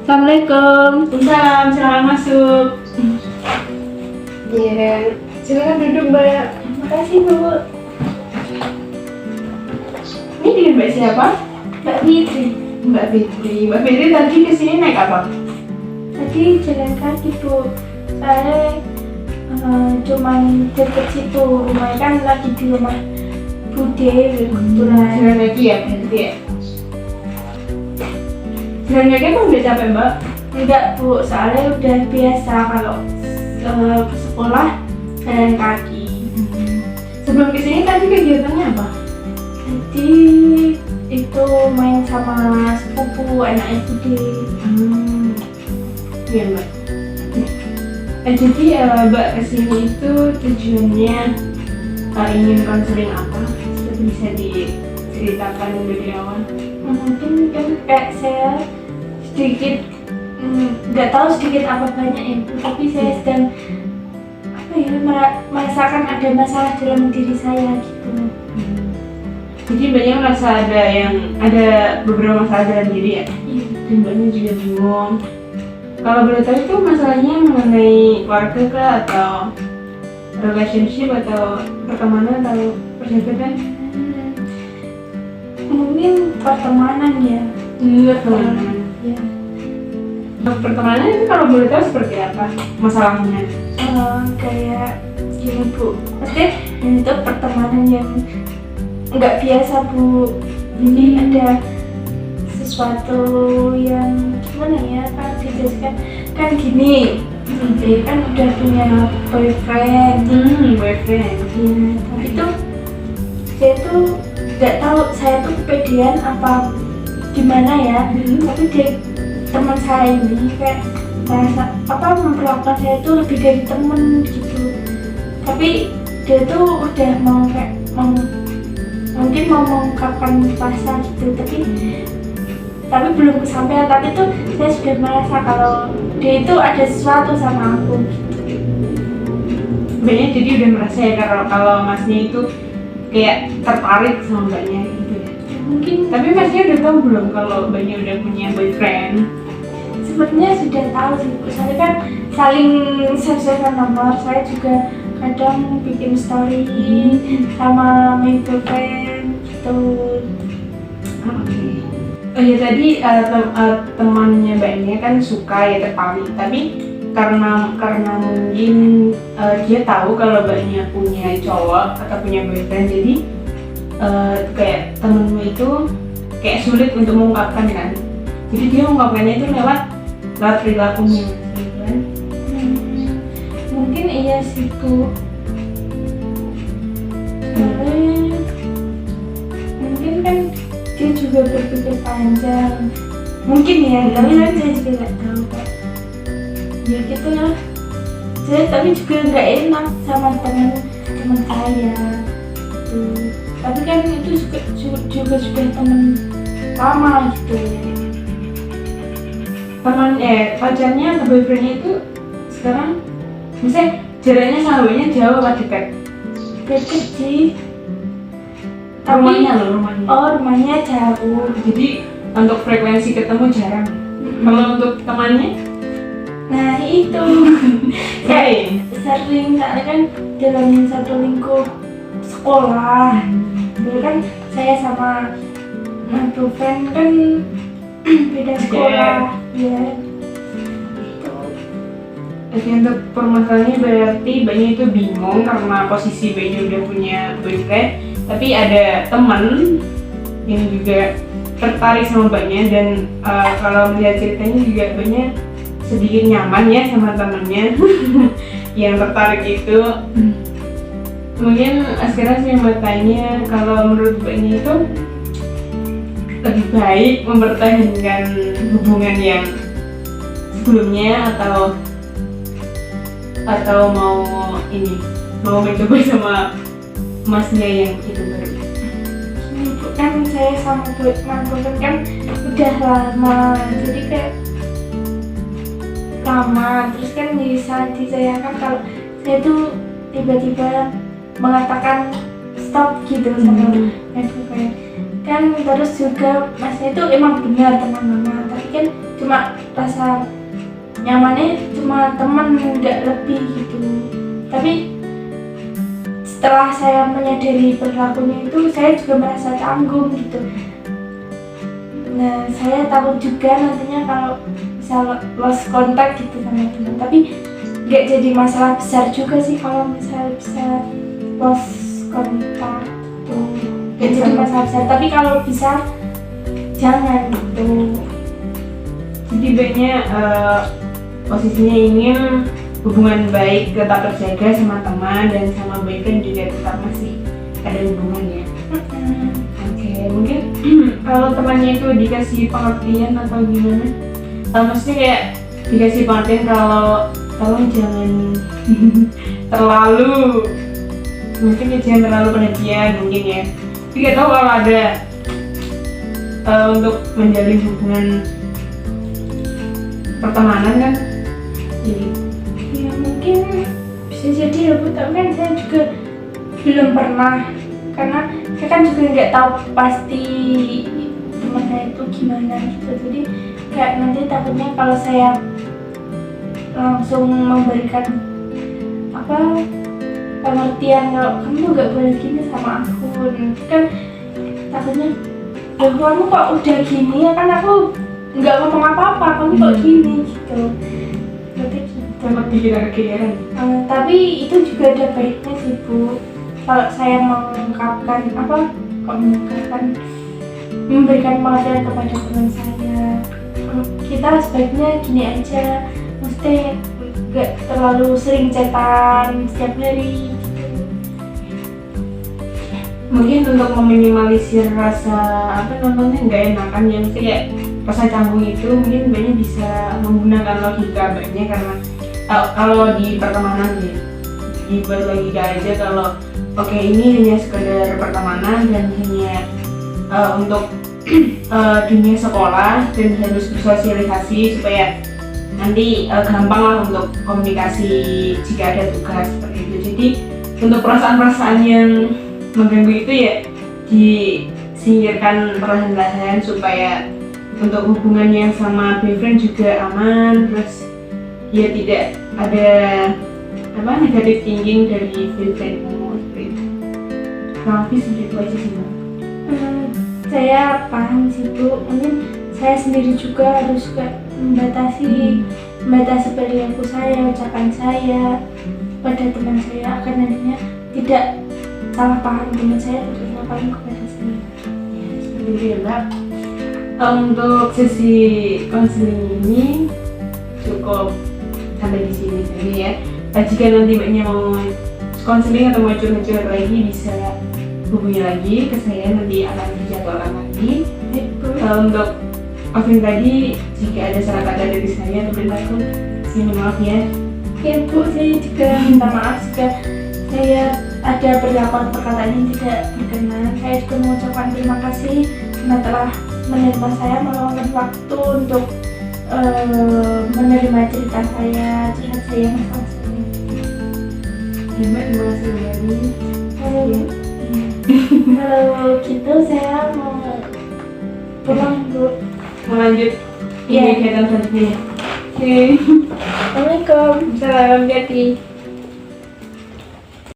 Assalamualaikum. Salam, silakan masuk. Iya, silakan duduk Mbak. Makasih Bu. Ini dengan Mbak siapa? Mbak Fitri. Mbak Fitri. Mbak Fitri tadi kesini naik apa? Tadi jalan kaki Bu. Saya cuman deket situ. Rumahnya kan lagi di rumah Bude kebetulan. Jalan kaki ya, berarti ya. Jalan kaki emang udah capek Mbak? Enggak Bu, soalnya udah biasa kalau ke sekolah jalan kaki. Sebelum kesini tadi kegiatannya apa? Jadi itu main sama sepupu anaknya Bude. Iya Mbak. Jadi Mbak kesini itu tujuannya ingin konseling apa? Bisa diceritakan dari awal? Mungkin kan kayak saya sedikit nggak tahu sedikit apa banyak ya Bu, tapi saya sedang apa ya merasakan ada masalah dalam diri saya gitu. Jadi banyak merasa ada beberapa masalah dalam diri ya? Iya. Dan Mbaknya juga bingung. Kalau boleh tahu itu masalahnya mengenai keluarga kah atau relationship atau pertemanan atau persahabatan? Mungkin pertemanan ya. Pertemanan. Ya. Pertemanan itu kalau boleh tahu seperti apa masalahnya? Kayak gini Bu, maksudnya itu pertemanan yang nggak biasa Bu. Jadi ada sesuatu yang gimana ya, kan dijelaskan kan gini. Dia kan udah punya boyfriend. Boyfriend. Iya, tapi tuh saya tuh nggak tahu saya tuh kepedean apa gimana ya. Tapi dia teman saya ini kayak merasa memperlakukan saya tuh lebih dari temen gitu. Tapi dia tuh udah mau mungkin mau mengungkapkan rasa gitu, tapi belum kesampaian. Tapi tuh saya sudah merasa kalau dia itu ada sesuatu sama aku gitu. Mbaknya jadi udah merasa ya kalau masnya itu kayak tertarik sama mbaknya gitu ya? Mungkin Tapi masnya udah tahu belum kalau mbaknya udah punya boyfriend? sebenarnya sudah tahu sih Bu, soalnya kan saling share-share nomor. Saya juga kadang bikin story sama my girlfriend gitu. Oke. Oh ya tadi temannya mbaknya kan suka ya tertarik, tapi karena mungkin dia tahu kalau mbaknya punya cowok atau punya boyfriend, jadi kayak temenmu itu kayak sulit untuk mengungkapkan kan. Jadi dia mengungkapkannya itu lewat perilakunya, gitu kan? Mungkin iya sih Bu. Soalnya mungkin kan dia juga berpikir panjang. Mungkin ya, tapi kan saya juga nggak tahu Pak. Ya gitu lah. Saya tapi juga nggak enak sama teman saya. Tapi kan itu juga sudah teman lama gitu. Pacarnya atau boyfriendnya itu sekarang misalnya jaraknya sama mbaknya jauh apa dekat? Deket sih. Rumahnya loh, rumahnya. Oh, rumahnya jauh. Jadi untuk frekuensi ketemu jarang. Kalau untuk temannya? Nah itu kayak sering, soalnya kan dalam satu lingkup sekolah. Dulu kan saya sama girlfriend kan beda sekolah. Ya. Gitu. Jadi untuk permasalahannya berarti mbaknya itu bingung karena posisi mbaknya udah punya boyfriend, tapi ada teman yang juga tertarik sama mbaknya, dan kalau melihat ceritanya juga mbaknya sedikit nyaman ya sama temannya yang tertarik itu. Mungkin sekarang saya mau tanya, kalau menurut mbaknya itu lebih baik mempertahankan hubungan yang sebelumnya atau mau mencoba sama masnya yang itu baru? Kan saya sama mantan kan udah lama, jadi kayak lama, terus kan bisa disayangkan kalau saya tuh tiba-tiba mengatakan stop gitu sama my girlfriend. Kan terus juga masnya itu emang benar teman lama, tapi kan cuma cuma rasa nyamannya cuma teman, nggak lebih gitu. Tapi setelah saya menyadari perilakunya itu, saya juga merasa canggung gitu. Nah, saya takut juga nantinya kalau misal lost contact gitu sama teman. Tapi nggak jadi masalah besar juga sih kalau misal bisa lost contact gitu. Nggak jadi masalah besar. Tapi kalau bisa jangan gitu. Jadi baiknya posisinya ingin hubungan baik tetap terjaga sama teman dan sama boyfriend juga tetap masih ada hubungannya. Oke, mungkin kalau temannya itu dikasih pengertian atau gimana? Maksudnya kayak dikasih pengertian kalau tolong jangan terlalu, mungkin ya jangan terlalu perhatian mungkin ya. Tapi nggak tahu kalau ada untuk menjalin hubungan pertemanan kan, jadi Ya mungkin bisa jadi ya Bu, tapi kan saya juga belum pernah, karena saya kan juga nggak tahu pasti teman saya itu gimana gitu. Jadi kayak nanti takutnya kalau saya langsung memberikan pengertian kalau kamu nggak boleh gini sama aku, nanti kan takutnya loh kamu kok udah gini ya, kan aku nggak ngomong apa-apa, kamu kok gini gitu. Berarti gitu. sempat pikiran kepikiran. Tapi itu juga ada baiknya sih Bu, kalau saya memberikan pengertian kepada teman saya. Kita sebaiknya gini aja, mesti gak terlalu sering chatan setiap hari gitu. Mungkin untuk meminimalisir rasa nggak enakan yang kayak rasa canggung itu, mungkin banyak bisa menggunakan logika banyak, karena kalau di pertemanan ya dibuat logika aja kalau oke, ini hanya sekedar pertemanan dan hanya untuk dunia sekolah dan harus bersosialisasi supaya nanti gampang lah untuk komunikasi jika ada tugas seperti itu. Jadi untuk perasaan-perasaan yang mengganggu itu ya disingkirkan perlahan-lahan supaya untuk hubungan yang sama boyfriend juga aman, terus ya tidak ada negatif thinking dari boyfriendmu seperti itu. Kurang lebih seperti itu aja sih Mbak. Saya paham sih Bu, mungkin saya sendiri juga harus membatasi perilaku saya, ucapan saya pada teman saya, agar nantinya tidak salah paham teman saya, tidak salah paham kepada saya. Ya, seperti itu ya Mbak. Untuk sesi konseling ini cukup sampai di sini saja ya. Jika nanti Mbaknya mau konseling atau mau curhat lagi, bisa hubungi lagi ke saya, nanti akan dijadwalkan lagi. Untuk offering tadi, jika ada salah kata dari saya atau berlaku, saya minta maaf ya. Ya Bu, saya juga minta maaf jika saya ada perkataan yang tidak berkenan. Saya juga mengucapkan terima kasih karena telah menerima saya, meluangkan waktu untuk menerima cerita saya, curhat saya, masalah saya. Ya Mbak, terima kasih banyak. Kalau gitu saya mau pulang Bu. Mau lanjut Iya. kegiatan selanjutnya. Oke. Assalamualaikum. Salam, hati.